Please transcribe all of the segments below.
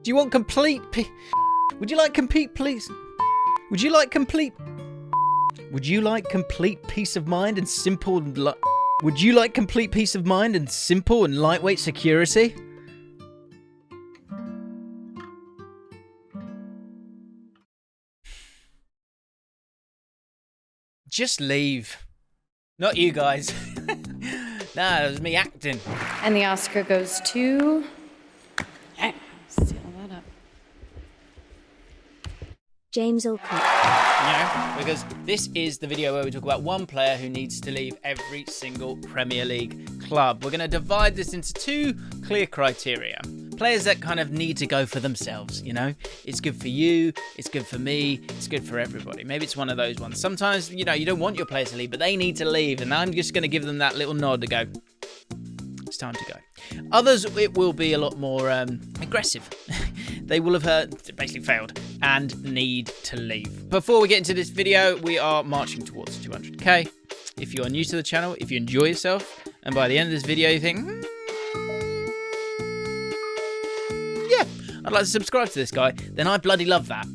Do you want complete Would you like complete please? Would you like complete peace of mind and simple Would you like complete peace of mind and simple and lightweight security? Just leave. Not you guys. Nah, it was me acting. And the Oscar goes to... Seal that up. James Allcott. Yeah, because this is the video where we talk about one player who needs to leave every single Premier League club. We're going to divide this into two clear criteria. Players that kind of need to go for themselves, you know? It's good for you, it's good for me, it's good for everybody. Maybe it's one of those ones. Sometimes, you know, you don't want your players to leave, but they need to leave, and I'm just going to give them that little nod to go, it's time to go. Others, it will be a lot more aggressive. They will have basically failed and need to leave. Before we get into this video, we are marching towards 200k. If you are new to the channel, if you enjoy yourself, and by the end of this video you think, yeah, I'd like to subscribe to this guy, then I bloody love that.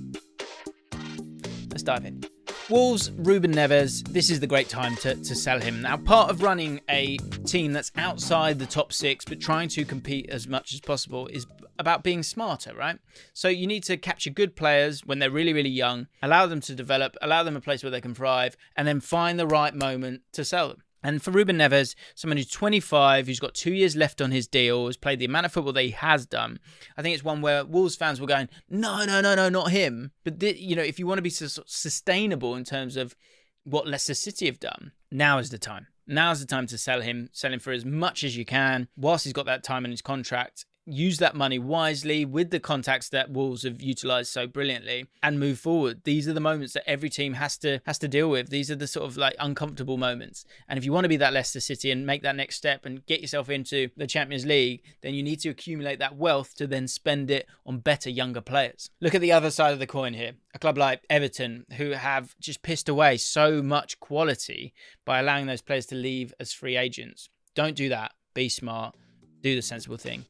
Let's dive in. Wolves, Ruben Neves, this is the great time to sell him. Now, part of running a team that's outside the top six, but trying to compete as much as possible is about being smarter, right? So you need to capture good players when they're really, really young, allow them to develop, allow them a place where they can thrive, and then find the right moment to sell them. And for Ruben Neves, someone who's 25, who's got 2 years left on his deal, has played the amount of football that he has done, I think it's one where Wolves fans were going, no, not him. But, you know, if you want to be sustainable in terms of what Leicester City have done, now is the time. Now's the time to sell him for as much as you can, whilst he's got that time in his contract. Use that money wisely with the contacts that Wolves have utilised so brilliantly and move forward. These are the moments that every team has to deal with. These are the sort of like uncomfortable moments. And if you want to be that Leicester City and make that next step and get yourself into the Champions League, then you need to accumulate that wealth to then spend it on better, younger players. Look at the other side of the coin here. A club like Everton, who have just pissed away so much quality by allowing those players to leave as free agents. Don't do that. Be smart. Do the sensible thing.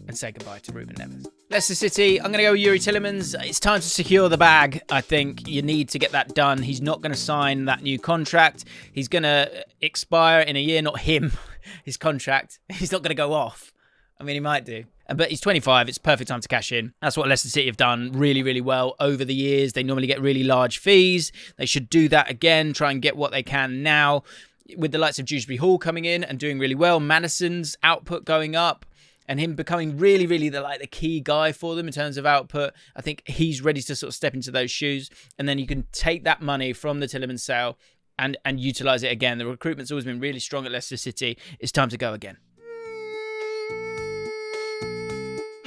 And say goodbye to Ruben Neves. Leicester City, I'm going to go with Youri Tielemans. It's time to secure the bag. I think you need to get that done. He's not going to sign that new contract. He's going to expire in a year, not him, his contract. He's not going to go off. I mean, he might do. But he's 25. It's perfect time to cash in. That's what Leicester City have done really, really well over the years. They normally get really large fees. They should do that again. Try and get what they can now. With the likes of Dewsbury Hall coming in and doing really well. Madison's output going up. And him becoming really, really the key guy for them in terms of output. I think he's ready to sort of step into those shoes. And then you can take that money from the Tielemans sale and utilise it again. The recruitment's always been really strong at Leicester City. It's time to go again.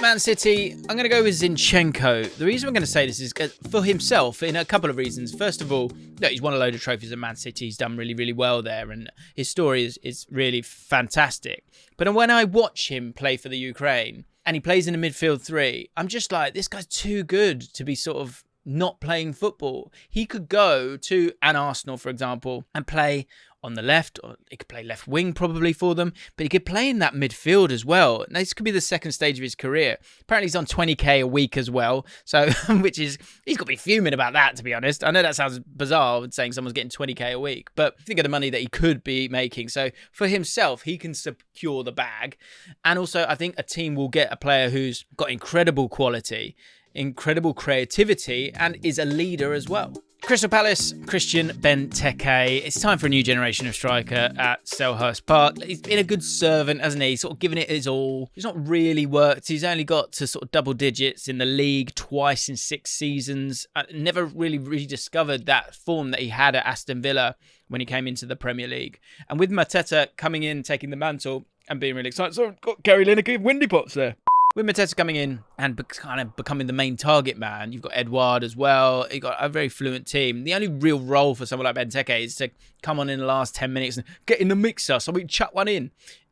Man City, I'm going to go with Zinchenko. The reason I'm going to say this is for himself in a couple of reasons. First of all, he's won a load of trophies at Man City. He's done really, really well there. And his story is really fantastic. But when I watch him play for the Ukraine and he plays in a midfield three, I'm just like, this guy's too good to be sort of not playing football. He could go to an Arsenal, for example, and play on the left, or he could play left wing probably for them, but he could play in that midfield as well. Now, this could be the second stage of his career. Apparently he's on 20k a week as well, so which is, he's got to be fuming about that, to be honest. I know that sounds bizarre saying someone's getting 20k a week, but think of the money that he could be making. So for himself, he can secure the bag. And also I think a team will get a player who's got incredible quality, incredible creativity, and is a leader as well. Crystal Palace, Christian Benteke. It's time for a new generation of striker at Selhurst Park. He's been a good servant, hasn't he? He's sort of given it his all. He's not really worked. He's only got to sort of double digits in the league twice in 6 seasons. I never really rediscovered that form that he had at Aston Villa when he came into the Premier League. And with Mateta coming in, taking the mantle and being really excited. So I've got Gary Lineker, Windy Pots there. With Mateta coming in and kind of becoming the main target man, you've got Edouard as well. You've got a very fluent team. The only real role for someone like Benteke is to come on in the last 10 minutes and get in the mixer so we can chuck one in.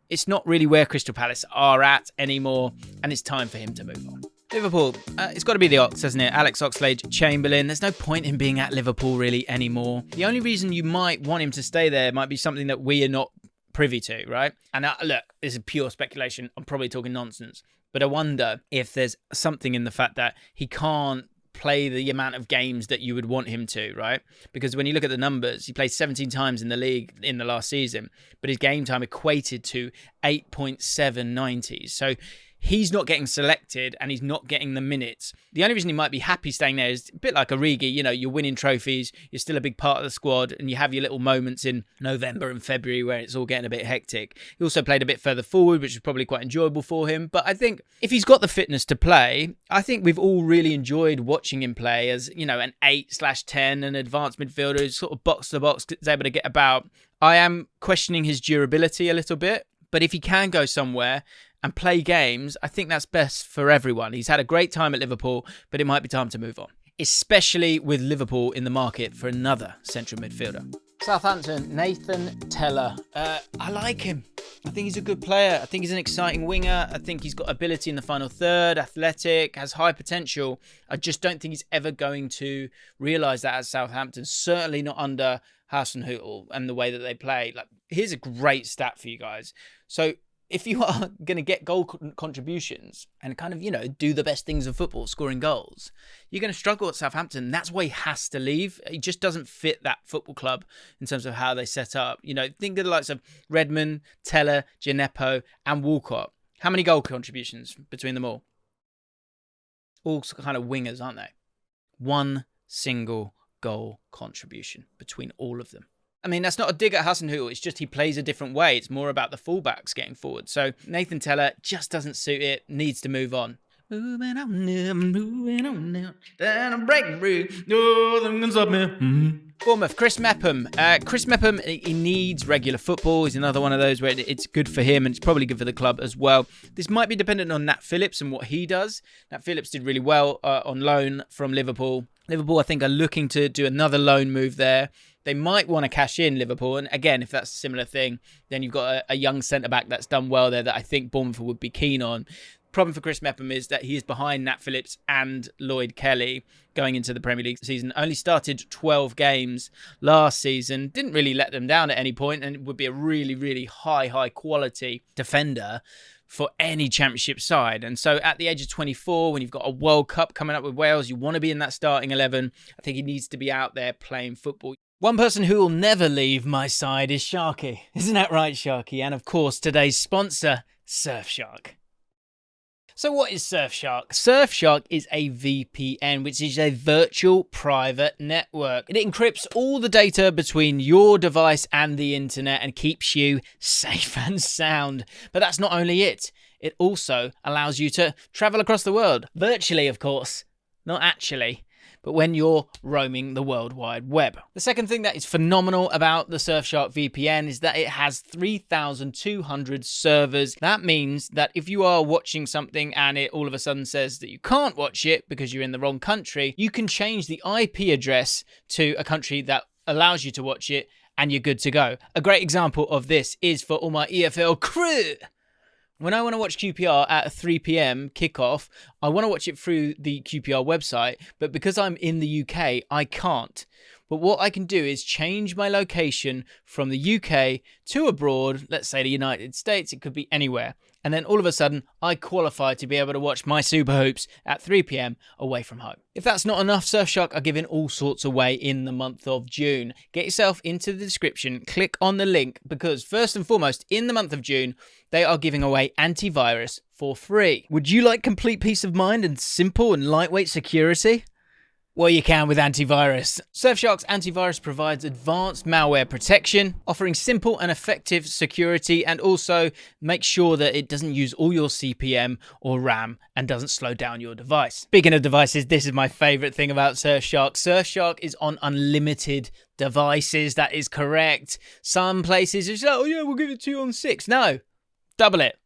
It's not really where Crystal Palace are at anymore, and it's time for him to move on. Liverpool, it's got to be the Ox, hasn't it? Alex Oxlade-Chamberlain. There's no point in being at Liverpool really anymore. The only reason you might want him to stay there might be something that we are not privy to, right? And look, this is pure speculation. I'm probably talking nonsense. But I wonder if there's something in the fact that he can't play the amount of games that you would want him to, right? Because when you look at the numbers, he played 17 times in the league in the last season, but his game time equated to 8.790s. So he's not getting selected and he's not getting the minutes. The only reason he might be happy staying there is a bit like Origi. You know, you're winning trophies, you're still a big part of the squad, and you have your little moments in November and February where it's all getting a bit hectic. He also played a bit further forward, which is probably quite enjoyable for him. But I think if he's got the fitness to play, I think we've all really enjoyed watching him play as, you know, an 8/10, an advanced midfielder who's sort of box to box, is able to get about. I am questioning his durability a little bit, but if he can go somewhere and play games, I think that's best for everyone. He's had a great time at Liverpool, but it might be time to move on, especially with Liverpool in the market for another central midfielder. Southampton, Nathan Tella. I like him. I think he's a good player. I think he's an exciting winger. I think he's got ability in the final third, athletic, has high potential. I just don't think he's ever going to realise that at Southampton, certainly not under Hasenhüttl and the way that they play. Like, here's a great stat for you guys. So if you are going to get goal contributions and kind of, you know, do the best things of football, scoring goals, you're going to struggle at Southampton. That's why he has to leave. He just doesn't fit that football club in terms of how they set up. You know, think of the likes of Redmond, Teller, Gineppo and Walcott. How many goal contributions between them all? All kind of wingers, aren't they? One single goal contribution between all of them. I mean, that's not a dig at Hasenhüttl. It's just he plays a different way. It's more about the fullbacks getting forward. So Nathan Tella just doesn't suit it. Needs to move on. Moving on now. Then I'm breaking through. Nothing can stop me. Bournemouth, Chris Mepham. Chris Mepham, he needs regular football. He's another one of those where it's good for him and it's probably good for the club as well. This might be dependent on Nat Phillips and what he does. Nat Phillips did really well on loan from Liverpool. Liverpool, I think, are looking to do another loan move there. They might want to cash in Liverpool. And again, if that's a similar thing, then you've got a young centre-back that's done well there that I think Bournemouth would be keen on. Problem for Chris Mepham is that he is behind Nat Phillips and Lloyd Kelly going into the Premier League season. Only started 12 games last season. Didn't really let them down at any point and would be a really, really high quality defender for any championship side. And so at the age of 24, when you've got a World Cup coming up with Wales, you want to be in that starting 11. I think he needs to be out there playing football. One person who will never leave my side is Sharky. Isn't that right, Sharky? And of course, today's sponsor, Surfshark. So what is Surfshark? Surfshark is a VPN, which is a virtual private network. It encrypts all the data between your device and the internet and keeps you safe and sound. But that's not only it. It also allows you to travel across the world. Virtually, of course. Not actually. But when you're roaming the World Wide Web. The second thing that is phenomenal about the Surfshark VPN is that it has 3,200 servers. That means that if you are watching something and it all of a sudden says that you can't watch it because you're in the wrong country, you can change the IP address to a country that allows you to watch it and you're good to go. A great example of this is for all my EFL crew. When I want to watch QPR at a 3 p.m. kickoff, I want to watch it through the QPR website, but because I'm in the UK, I can't. But what I can do is change my location from the UK to abroad, let's say the United States, it could be anywhere. And then all of a sudden, I qualify to be able to watch my Super Hoops at 3 p.m. away from home. If that's not enough, Surfshark are giving all sorts away in the month of June. Get yourself into the description, click on the link, because first and foremost, in the month of June, they are giving away antivirus for free. Would you like complete peace of mind and simple and lightweight security? Well, you can with antivirus. Surfshark's antivirus provides advanced malware protection, offering simple and effective security, and also make sure that it doesn't use all your CPM or RAM and doesn't slow down your device. Speaking of devices, this is my favorite thing about Surfshark. Surfshark is on unlimited devices. That is correct. Some places it's like, oh yeah, we'll give it to you on 6. No, double it.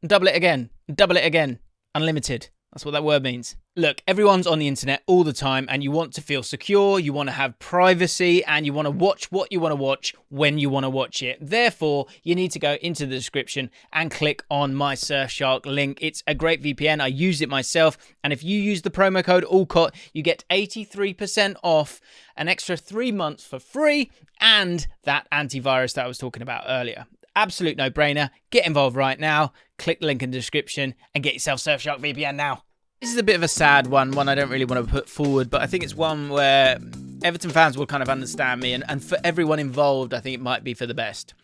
Double it again. Double it again. Unlimited. That's what that word means. Look, everyone's on the internet all the time and you want to feel secure, you want to have privacy, and you want to watch what you want to watch when you want to watch it. Therefore, you need to go into the description and click on my Surfshark link. It's a great VPN. I use it myself. And if you use the promo code Allcott, you get 83% off, an extra 3 months for free, and that antivirus that I was talking about earlier. Absolute no-brainer. Get involved right now. Click the link in the description and get yourself Surfshark VPN now. This is a bit of a sad one I don't really want to put forward, but I think it's one where Everton fans will kind of understand me, and for everyone involved, I think it might be for the best.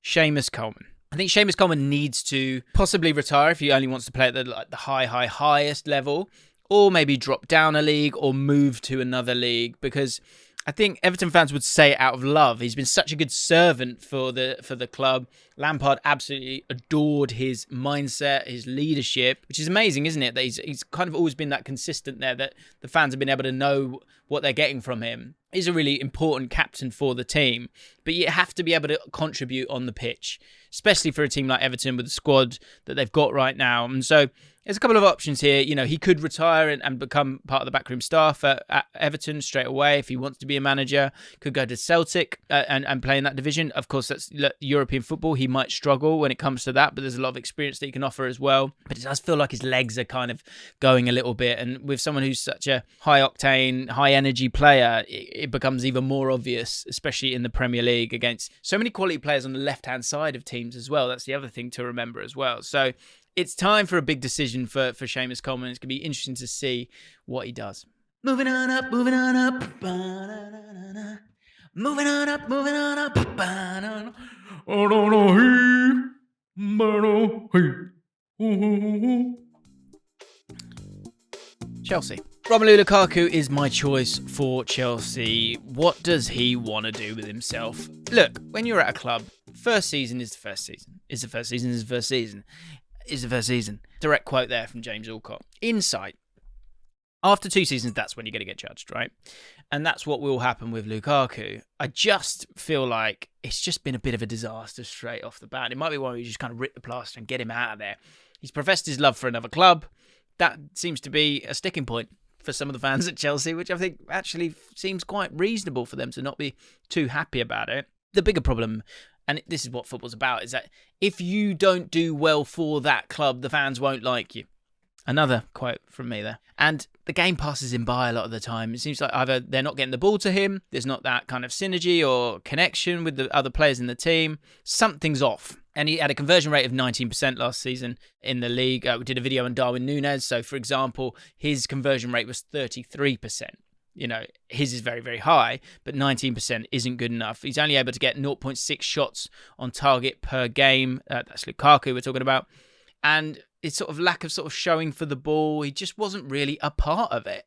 Seamus Coleman. I think Seamus Coleman needs to possibly retire if he only wants to play at the highest level, or maybe drop down a league or move to another league, because I think Everton fans would say it out of love. He's been such a good servant for the club. Lampard absolutely adored his mindset, his leadership, which is amazing, isn't it? That he's kind of always been that consistent there, that the fans have been able to know what they're getting from him. He's a really important captain for the team, but you have to be able to contribute on the pitch, especially for a team like Everton with the squad that they've got right now. And so there's a couple of options here. You know, he could retire and become part of the backroom staff at Everton straight away if he wants to be a manager. Could go to Celtic and play in that division. Of course, that's European football. He might struggle when it comes to that, but there's a lot of experience that he can offer as well. But it does feel like his legs are kind of going a little bit. And with someone who's such a high-octane, high-energy player, it becomes even more obvious, especially in the Premier League against so many quality players on the left-hand side of teams as well. That's the other thing to remember as well. So it's time for a big decision for Seamus Coleman. It's going to be interesting to see what he does. Moving on up, moving on up. Ba-na-na-na-na. Moving on up, moving on up. Ba-na-na. Chelsea. Romelu Lukaku is my choice for Chelsea. What does he want to do with himself? Look, when you're at a club, first season is the first season. Is the first season is the first season. Is the first season. Direct quote there from James Allcott. Insight. After 2 seasons, that's when you're going to get judged, right? And that's what will happen with Lukaku. I just feel like it's just been a bit of a disaster straight off the bat. It might be one where you just kind of rip the plaster and get him out of there. He's professed his love for another club. That seems to be a sticking point for some of the fans at Chelsea, which I think actually seems quite reasonable for them to not be too happy about it. The bigger problem, and this is what football's about, is that if you don't do well for that club, the fans won't like you. Another quote from me there. And the game passes him by a lot of the time. It seems like either they're not getting the ball to him, there's not that kind of synergy or connection with the other players in the team. Something's off. And he had a conversion rate of 19% last season in the league. We did a video on Darwin Núñez. So, for example, his conversion rate was 33%. You know, his is very, very high, but 19% isn't good enough. He's only able to get 0.6 shots on target per game. That's Lukaku we're talking about. And it's sort of lack of sort of showing for the ball. He just wasn't really a part of it.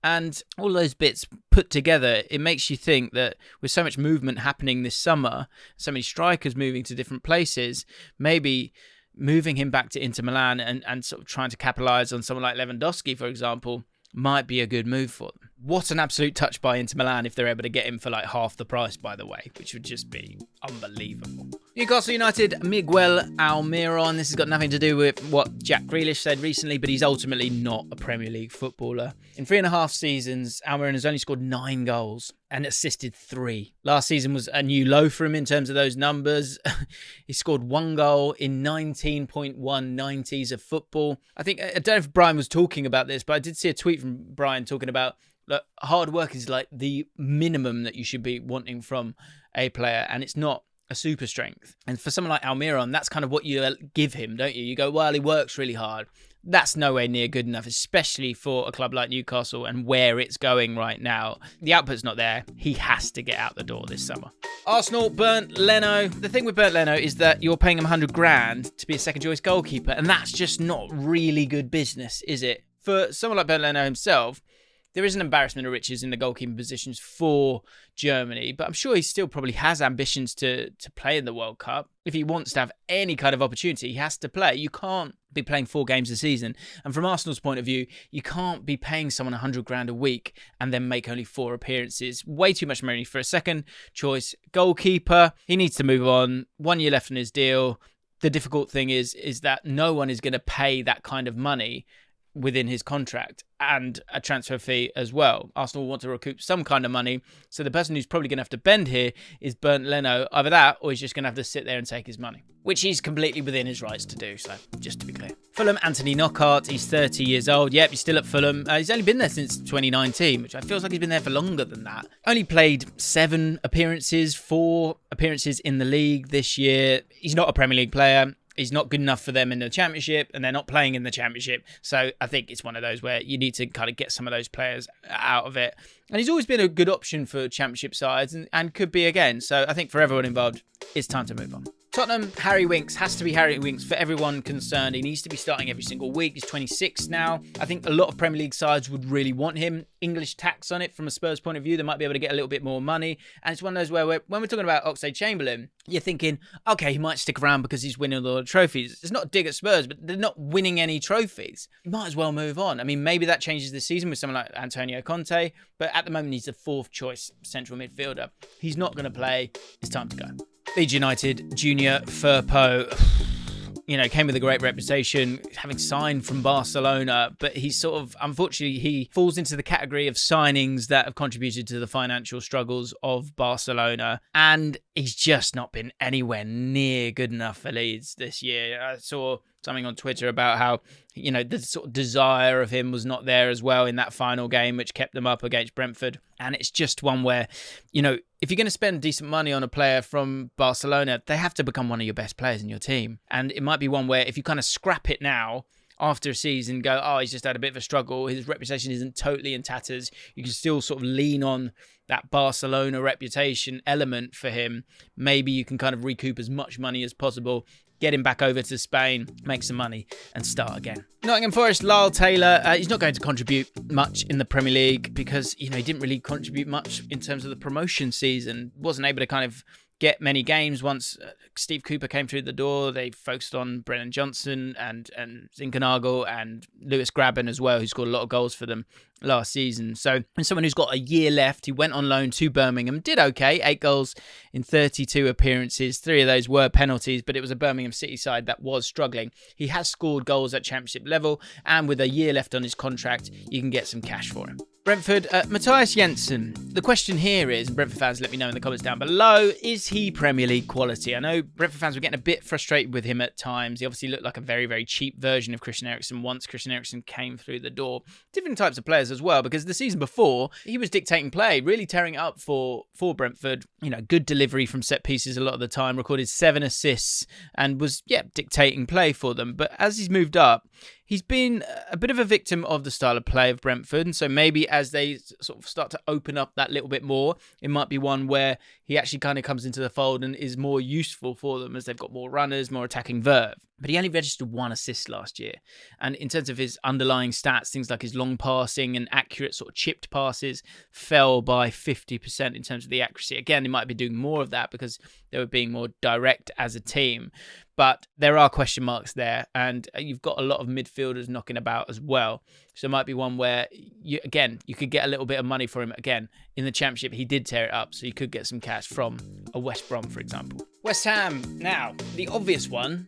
And all those bits put together, it makes you think that with so much movement happening this summer, so many strikers moving to different places, maybe moving him back to Inter Milan and sort of trying to capitalise on someone like Lewandowski, for example, might be a good move for them. What an absolute touch by Inter Milan if they're able to get him for like half the price, by the way, which would just be unbelievable. Newcastle United, Miguel Almiron. This has got nothing to do with what Jack Grealish said recently, but he's ultimately not a Premier League footballer. In 3.5 seasons, Almiron has only scored 9 goals and assisted 3. Last season was a new low for him in terms of those numbers. He scored 1 goal in 19.190s of football. I don't know if Brian was talking about this, but I did see a tweet from Brian talking about look, hard work is like the minimum that you should be wanting from a player, and it's not a super strength. And for someone like Almiron, that's kind of what you give him, don't you? You go, well, he works really hard. That's nowhere near good enough, especially for a club like Newcastle and where it's going right now. The output's not there. He has to get out the door this summer. Arsenal, Bernd Leno. The thing with Bernd Leno is that you're paying him 100 grand to be a second choice goalkeeper, and that's just not really good business, is it? For someone like Bernd Leno himself, there is an embarrassment of riches in the goalkeeping positions for Germany, but I'm sure he still probably has ambitions to play in the World Cup. If he wants to have any kind of opportunity, he has to play. You can't be playing 4 games a season. And from Arsenal's point of view, you can't be paying someone 100 grand a week and then make only 4 appearances. Way too much money for a second choice goalkeeper. He needs to move on. 1 year left on his deal. The difficult thing is that no one is going to pay that kind of money within his contract and a transfer fee as well. Arsenal want to recoup some kind of money. So the person who's probably going to have to bend here is Bernd Leno. Either that or he's just going to have to sit there and take his money, which he's completely within his rights to do. So just to be clear. Fulham, Anthony Knockaert. He's 30 years old. Yep, he's still at Fulham. He's only been there since 2019, which I feels like he's been there for longer than that. Only played 7 appearances, 4 appearances in the league this year. He's not a Premier League player. He's not good enough for them in the Championship, and they're not playing in the Championship. So I think it's one of those where you need to kind of get some of those players out of it. And he's always been a good option for Championship sides and could be again. So I think for everyone involved, it's time to move on. Tottenham, Harry Winks. Has to be Harry Winks for everyone concerned. He needs to be starting every single week. He's 26 now. I think a lot of Premier League sides would really want him. English tax on it from a Spurs point of view. They might be able to get a little bit more money. And it's one of those where when we're talking about Oxlade-Chamberlain, you're thinking, okay, he might stick around because he's winning a lot of trophies. It's not a dig at Spurs, but they're not winning any trophies. You might as well move on. I mean, maybe that changes this season with someone like Antonio Conte, but at the moment he's the 4th choice central midfielder. He's not going to play. It's time to go. Leeds United, Junior Firpo, came with a great reputation, having signed from Barcelona, but he's unfortunately, he falls into the category of signings that have contributed to the financial struggles of Barcelona, and he's just not been anywhere near good enough for Leeds this year. I saw something on Twitter about how, the sort of desire of him was not there as well in that final game, which kept them up against Brentford. And it's just one where, if you're going to spend decent money on a player from Barcelona, they have to become one of your best players in your team. And it might be one where if you kind of scrap it now, after a season, go, oh, he's just had a bit of a struggle. His reputation isn't totally in tatters. You can still sort of lean on that Barcelona reputation element for him. Maybe you can kind of recoup as much money as possible, get him back over to Spain, make some money, and start again. Nottingham Forest, Lyle Taylor. He's not going to contribute much in the Premier League because, he didn't really contribute much in terms of the promotion season. Wasn't able to kind of get many games once Steve Cooper came through the door. They focused on Brennan Johnson and Zinkernagel and Lewis Graben as well, who scored a lot of goals for them last season. So, and someone who's got a year left, he went on loan to Birmingham, did okay, 8 goals in 32 appearances. 3 of those were penalties, but it was a Birmingham City side that was struggling. He has scored goals at Championship level, and with a year left on his contract, you can get some cash for him. Brentford, Matthias Jensen. The question here is, and Brentford fans, let me know in the comments down below, is he Premier League quality? I know Brentford fans were getting a bit frustrated with him at times. He obviously looked like a very, very cheap version of Christian Eriksen once Christian Eriksen came through the door. Different types of players as well, because the season before, he was dictating play, really tearing it up for Brentford. Good delivery from set pieces a lot of the time, recorded 7 assists and was, dictating play for them. But as he's moved up, he's been a bit of a victim of the style of play of Brentford. And so maybe as they sort of start to open up that little bit more, it might be one where he actually kind of comes into the fold and is more useful for them as they've got more runners, more attacking verve. But he only registered 1 assist last year. And in terms of his underlying stats, things like his long passing and accurate sort of chipped passes fell by 50% in terms of the accuracy. Again, they might be doing more of that because they were being more direct as a team. But there are question marks there, and you've got a lot of midfielders knocking about as well. So it might be one where, you could get a little bit of money for him. Again, in the Championship, he did tear it up, so you could get some cash from a West Brom, for example. West Ham. Now, the obvious one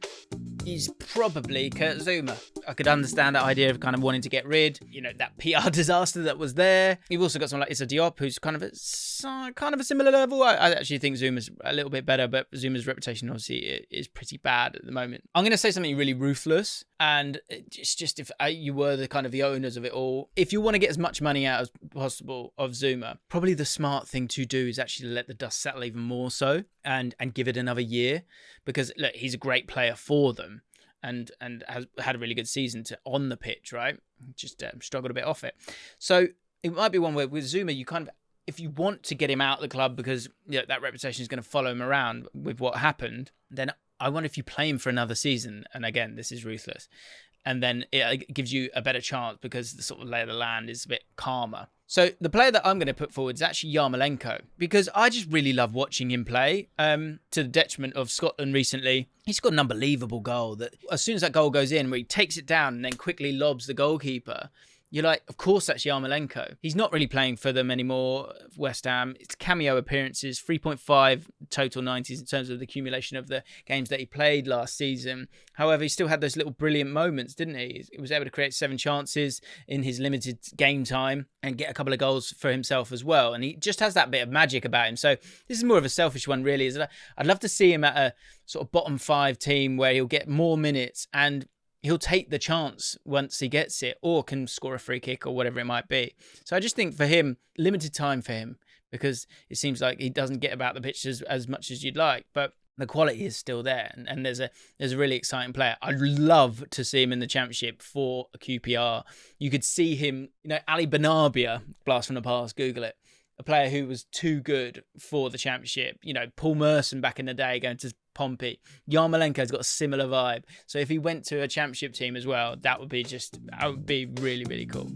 is probably Kurt Zouma. I could understand that idea of kind of wanting to get rid, that PR disaster that was there. You've also got someone like Issa Diop, who's kind of a similar level. I actually think Zuma's a little bit better, but Zuma's reputation obviously is pretty bad at the moment. I'm going to say something really ruthless, and it's just if you were the owners of it all, if you want to get as much money out as possible of Zouma, probably the smart thing to do is actually let the dust settle even more so and give it another year, because look, he's a great player for them. And has had a really good season on the pitch, right? Just struggled a bit off it. So it might be one where with Zouma, you kind of, if you want to get him out of the club because that reputation is going to follow him around with what happened, then I wonder if you play him for another season. And again, this is ruthless. And then it gives you a better chance because the sort of lay of the land is a bit calmer. So the player that I'm going to put forward is actually Yarmolenko, because I just really love watching him play, to the detriment of Scotland recently. He's got an unbelievable goal that as soon as that goal goes in, where he takes it down and then quickly lobs the goalkeeper, you're like, of course that's Yarmolenko. He's not really playing for them anymore, West Ham. It's cameo appearances, 3.5 total 90s in terms of the accumulation of the games that he played last season. However, he still had those little brilliant moments, didn't he? He was able to create 7 chances in his limited game time and get a couple of goals for himself as well. And he just has that bit of magic about him. So this is more of a selfish one, really. I'd love to see him at a sort of bottom 5 team where he'll get more minutes and he'll take the chance once he gets it, or can score a free kick or whatever it might be. So I just think for him, limited time for him, because it seems like he doesn't get about the pitch as much as you'd like, but the quality is still there, and there's a really exciting player. I'd love to see him in the Championship for a QPR. You could see him, Ali Benarbia, blast from the past, Google it. A player who was too good for the Championship. Paul Merson back in the day going to Pompey. Yarmolenko's got a similar vibe. So if he went to a Championship team as well, that would be really, really cool.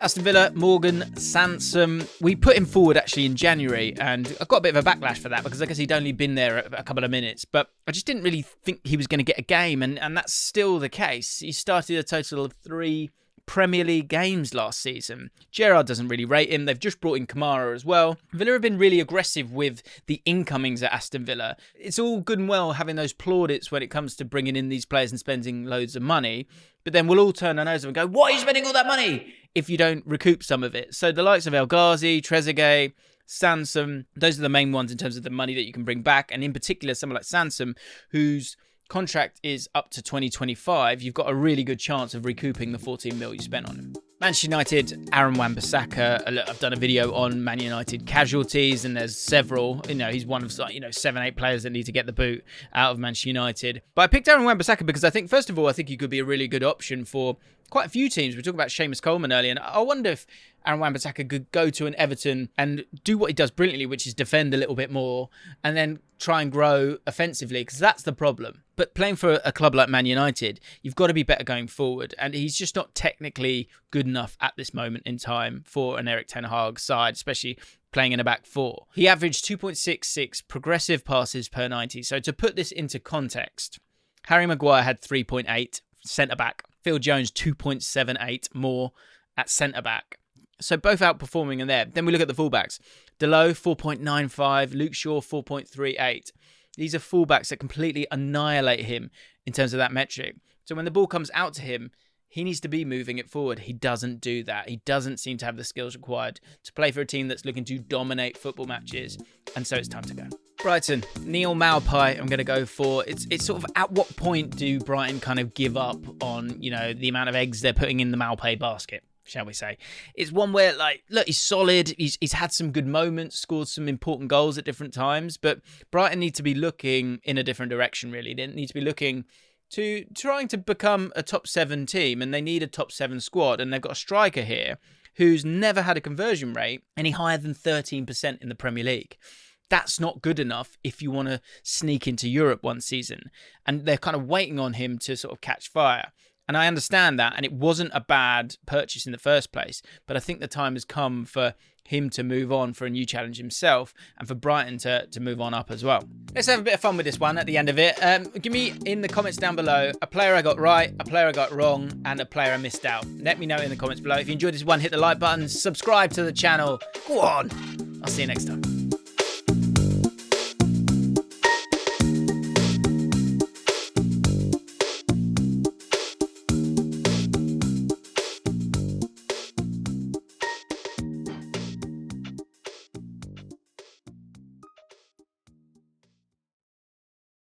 Aston Villa, Morgan Sansom. We put him forward actually in January, and I got a bit of a backlash for that because I guess he'd only been there a couple of minutes, but I just didn't really think he was going to get a game, and that's still the case. He started a total of 3 Premier League games last season. Gerrard doesn't really rate him. They've just brought in Kamara as well. Villa have been really aggressive with the incomings at Aston Villa. It's all good and well having those plaudits when it comes to bringing in these players and spending loads of money, but then we'll all turn our nose and go, why are you spending all that money if you don't recoup some of it? So the likes of El Ghazi, Trezeguet, Sansom, those are the main ones in terms of the money that you can bring back, and in particular someone like Sansom, whose contract is up to 2025, you've got a really good chance of recouping the 14 mil you spent on him. Manchester United, Aaron Wan-Bissaka. I've done a video on Man United casualties, and there's several. He's one of 7-8 players that need to get the boot out of Manchester United. But I picked Aaron Wan-Bissaka because I think, first of all, he could be a really good option for quite a few teams. We talked about Seamus Coleman earlier, and I wonder if Aaron Wan-Bissaka could go to an Everton and do what he does brilliantly, which is defend a little bit more and then try and grow offensively, because that's the problem. But playing for a club like Man United, you've got to be better going forward, and he's just not technically good enough at this moment in time for an Erik ten Hag side, especially playing in a back 4. He averaged 2.66 progressive passes per 90. So to put this into context, Harry Maguire had 3.8 centre-back. Phil Jones 2.78 more at centre-back. So both outperforming in there. Then we look at the fullbacks. Delot 4.95, Luke Shaw 4.38. These are fullbacks that completely annihilate him in terms of that metric. So when the ball comes out to him, he needs to be moving it forward. He doesn't do that. He doesn't seem to have the skills required to play for a team that's looking to dominate football matches. And so it's time to go. Brighton, Neil Maupay, I'm going to go for. It's sort of, at what point do Brighton kind of give up on, the amount of eggs they're putting in the Maupay basket, shall we say? It's one where, look, he's solid. He's had some good moments, scored some important goals at different times, but Brighton need to be looking in a different direction, really. They need to be looking to trying to become a top 7 team, and they need a top 7 squad, and they've got a striker here who's never had a conversion rate any higher than 13% in the Premier League. That's not good enough if you want to sneak into Europe one season, and they're kind of waiting on him to sort of catch fire. And I understand that, and it wasn't a bad purchase in the first place, but I think the time has come for him to move on for a new challenge himself, and for Brighton to move on up as well. Let's have a bit of fun with this one at the end of it. Give me in the comments down below a player I got right, a player I got wrong, and a player I missed out. Let me know in the comments below. If you enjoyed this one, hit the like button, subscribe to the channel. Go on. I'll see you next time.